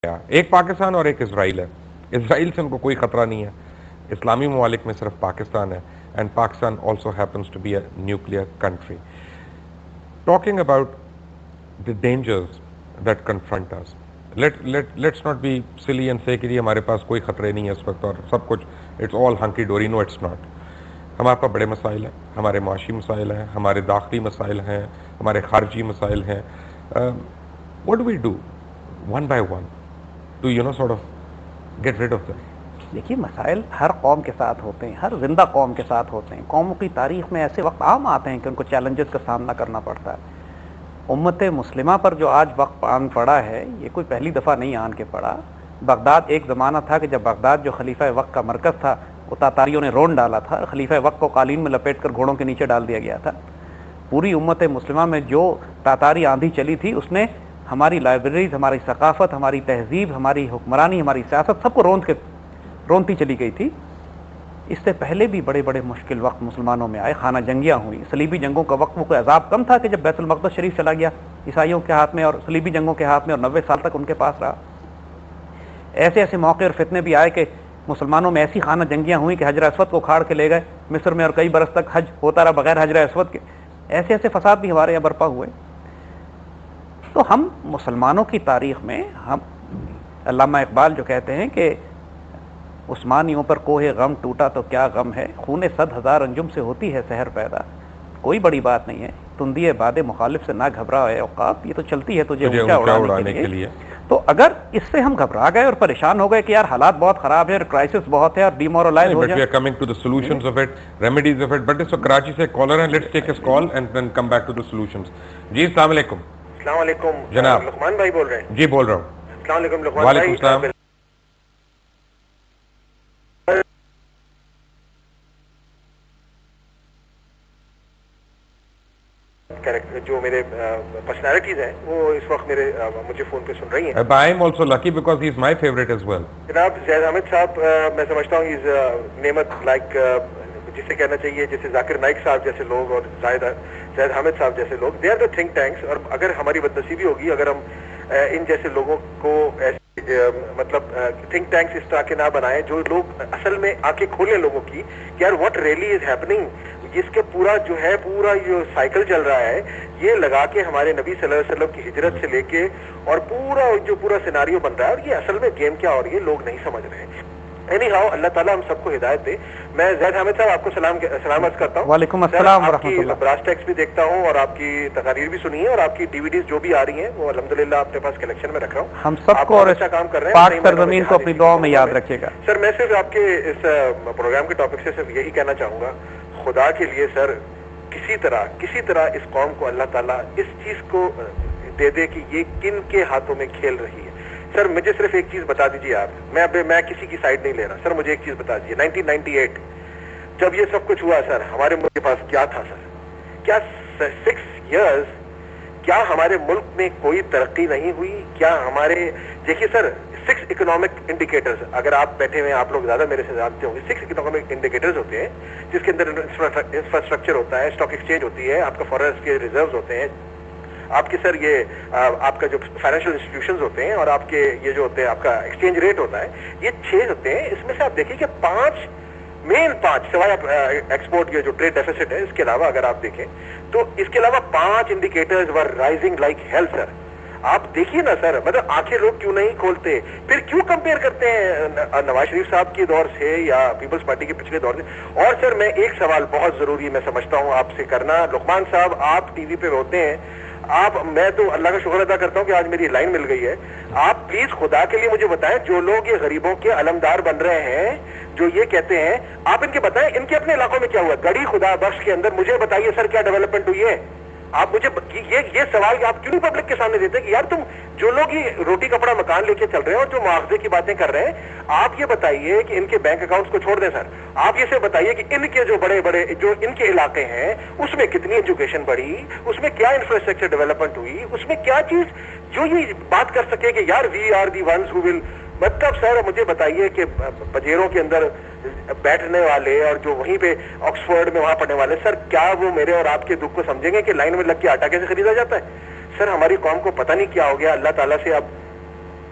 ایک پاکستان اور ایک اسرائیل ہے. اسرائیل سے ان کو کوئی خطرہ نہیں ہے. اسلامی ممالک میں صرف پاکستان ہے, and Pakistan also happens to be a nuclear country. Talking about the dangers that confront us. Let's not be silly and say کہ جی ہمارے پاس کوئی خطرے نہیں ہے اس وقت اور سب کچھ it's all hunky dory. No, it's not. ہمارے پاس بڑے مسائل ہیں, ہمارے معاشی مسائل ہیں, ہمارے داخلی مسائل ہیں, ہمارے خارجی مسائل ہیں. What do we do one by one to sort of get rid of them? دیکھیے, مسائل ہر قوم کے ساتھ ہوتے ہیں, ہر زندہ قوم کے ساتھ ہوتے ہیں. قوموں کی تاریخ میں ایسے وقت عام آتے ہیں کہ ان کو چیلنجز کا سامنا کرنا پڑتا ہے. امت مسلمہ پر جو آج وقت آن پڑا ہے, یہ کوئی پہلی دفعہ نہیں آن کے پڑا. بغداد ایک زمانہ تھا کہ جب بغداد جو خلیفہ وقت کا مرکز تھا وہ تاتاریوں نے رون ڈالا تھا, خلیفہ وقت کو قالین میں لپیٹ کر گھوڑوں کے نیچے ڈال دیا گیا تھا. پوری امت مسلمہ میں جو تاتاری آندھی چلی تھی اس نے ہماری لائبریریز, ہماری ثقافت, ہماری تہذیب, ہماری حکمرانی, ہماری سیاست سب کو رونتی چلی گئی تھی. اس سے پہلے بھی بڑے بڑے مشکل وقت مسلمانوں میں آئے, خانہ جنگیاں ہوئی, صلیبی جنگوں کا وقت وہ کوئی عذاب کم تھا کہ جب بیت المقدس شریف چلا گیا عیسائیوں کے ہاتھ میں اور صلیبی جنگوں کے ہاتھ میں, اور 90 سال تک ان کے پاس رہا. ایسے ایسے موقع اور فتنے بھی آئے کہ مسلمانوں میں ایسی خانہ جنگیاں ہوئیں کہ حجر اسود کو کھاڑ کے لے گئے مصر میں, اور کئی برس تک حج ہوتا رہا بغیر حجر اسود کے. ایسے ایسے فساد بھی ہمارے یہاں برپا ہوئے. تو ہم مسلمانوں کی تاریخ میں, ہم علامہ اقبال جو کہتے ہیں کہ عثمانیوں پر کوہ غم ٹوٹا تو کیا غم ہے, خون 100,000 انجم سے ہوتی ہے سحر پیدا. کوئی بڑی بات نہیں ہے, تندیے باد مخالف سے نہ گھبرا ہے اوقات, یہ تو چلتی ہے تجھے اونچا اڑانے کے لیے. تو اگر اس سے ہم گھبرا گئے اور پریشان ہو گئے کہ یار حالات بہت خراب ہے اور کرائسس بہت ہے اور ڈیمورلائز ہو جائے, coming to the solutions of it, remedies of it. But اس وقت کراچی سے کالر ہیں, let's take his call and then come back to the solutions. جی السلام علیکم. السلام علیکم جناب لقمان بھائی بول رہے ہیں؟ جی بول رہا ہوں. السلام علیکم لقمان وعلیکم بھائی. السلام. جو میرے پرسنالٹیز ہیں وہ اس وقت مجھے فون پہ سن رہی ہیں. I am also lucky because he is my favorite as well. جناب زید حامد صاحب, میں سمجھتا ہوں از نعمت لائک جسے کہنا چاہیے جیسے ذاکر نائک صاحب جیسے لوگ اور زید حامد صاحب جیسے لوگ, they are the think tanks. اور اگر ہماری بدنصیبی ہوگی اگر ہم ان جیسے لوگوں کو مطلب تھنک ٹینکس اس طرح کے نہ بنائیں جو لوگ اصل میں آنکھیں کھولیں لوگوں کی کہ یار واٹ ریئلی از ہیپننگ. جس کے پورا جو ہے پورا یہ سائیکل چل رہا ہے, یہ لگا کے ہمارے نبی صلی اللہ علیہ وسلم کی ہجرت سے لے کے اور پورا سیناریو بن رہا ہے, اور یہ اصل میں گیم کیا ہو رہی ہے لوگ نہیں سمجھ رہے ہیں. اینی ہاؤ, اللہ تعالیٰ ہم سب کو ہدایت دے. میں زید حامد صاحب آپ کو سلام عرض کرتا ہوں. وعلیکم السلام آپ کی براس ٹیکس بھی دیکھتا ہوں اور آپ کی تقاریر بھی سنی ہے, اور آپ کی ڈی وی ڈیز جو بھی آ رہی ہیں وہ الحمدللہ اپنے پاس کلیکشن میں رکھ رہا ہوں. ہم سب کو اور اچھا کام کر رہے ہیں, پاک سرزمین کو اپنی دعاؤں میں یاد رکھیے گا. سر میں صرف آپ کے اس پروگرام کے ٹاپک سے صرف یہی کہنا چاہوں گا, خدا کے لیے سر کسی طرح اس قوم کو اللہ تعالیٰ اس چیز کو دے دے کہ یہ کن کے ہاتھوں میں کھیل رہی ہے. سر مجھے صرف ایک چیز بتا دیجیے آپ, میں کسی کی سائڈ نہیں لے رہا سر, مجھے ایک چیز بتا دیجیے 1998 جب یہ سب کچھ ہوا سر, ہمارے ملک کے پاس کیا تھا سر؟ کیا 6 ایئرز کیا ہمارے ملک میں کوئی ترقی نہیں ہوئی؟ کیا ہمارے دیکھیے سر 6 اکنامک انڈیکیٹرز, اگر آپ بیٹھے ہوئے آپ لوگ زیادہ میرے سے جانتے ہوں گے, 6 اکنامک انڈیکیٹرز ہوتے ہیں جس کے اندر انفراسٹرکچر ہوتا ہے, اسٹاک ایکسچینج ہوتی ہے, آپ کا فارن کے ریزروز ہوتے ہیں, آپ کے سر یہ آپ کا جو فائنینشیل انسٹیٹیوشنز ہوتے ہیں, اور آپ کے یہ جو ہوتے ہیں آپ کا ایکسچینج ریٹ ہوتا ہے, یہ 6 ہوتے ہیں. اس میں سے آپ دیکھیں کہ 5 سوائے آپ ایکسپورٹ کے جو ٹریڈ ڈیفیسٹ ہے اس کے علاوہ اگر آپ دیکھیں تو اس کے علاوہ 5 انڈیکیٹرز ور رائزنگ لائک ہیل سر. آپ دیکھیے نا سر, مطلب آنکھیں لوگ کیوں نہیں کھولتے؟ پھر کیوں کمپیئر کرتے ہیں نواز شریف صاحب کے دور سے یا پیپلز پارٹی کے پچھلے دور سے؟ اور سر میں ایک سوال بہت ضروری میں سمجھتا ہوں آپ سے کرنا, لقمان صاحب آپ ٹی وی پہ ہوتے ہیں, میں تو اللہ کا شکر ادا کرتا ہوں کہ آج میری لائن مل گئی ہے. آپ پلیز خدا کے لیے مجھے بتائیں, جو لوگ یہ غریبوں کے علمدار بن رہے ہیں, جو یہ کہتے ہیں, آپ ان کے بتائیں ان کے اپنے علاقوں میں کیا ہوا؟ گڑھی خدا بخش کے اندر مجھے بتائیے سر کیا ڈیولپمنٹ ہوئی ہے؟ آپ مجھے یہ سوال آپ کیوں نہیں پبلک کے سامنے دیتے کہ یار تم جو لوگ یہ روٹی کپڑا مکان لے کے چل رہے ہیں اور جو معاوضے کی باتیں کر رہے ہیں, آپ یہ بتائیے کہ ان کے بینک اکاؤنٹس کو چھوڑ دیں سر, آپ یہ سے بتائیے کہ ان کے جو بڑے جو ان کے علاقے ہیں اس میں کتنی ایجوکیشن بڑھی, اس میں کیا انفراسٹرکچر ڈیولپمنٹ ہوئی, اس میں کیا چیز جو یہ بات کر سکے کہ یار we are the ones who ول. مطلب سر مجھے بتائیے کہ پجیروں کے اندر بیٹھنے والے اور جو وہیں پہ آکسفورڈ میں وہاں پڑھنے والے, سر کیا وہ میرے اور آپ کے دکھ کو سمجھیں گے کہ لائن میں لگ کے آٹا کیسے خریدا جاتا ہے؟ سر ہماری قوم کو پتہ نہیں کیا ہو گیا. اللہ تعالیٰ سے اب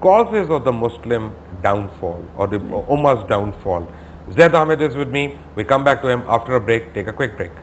causes of the Muslim downfall or the Ummah's downfall. Zaid Ahmed is with me. We come back to him after a break. Take a quick break.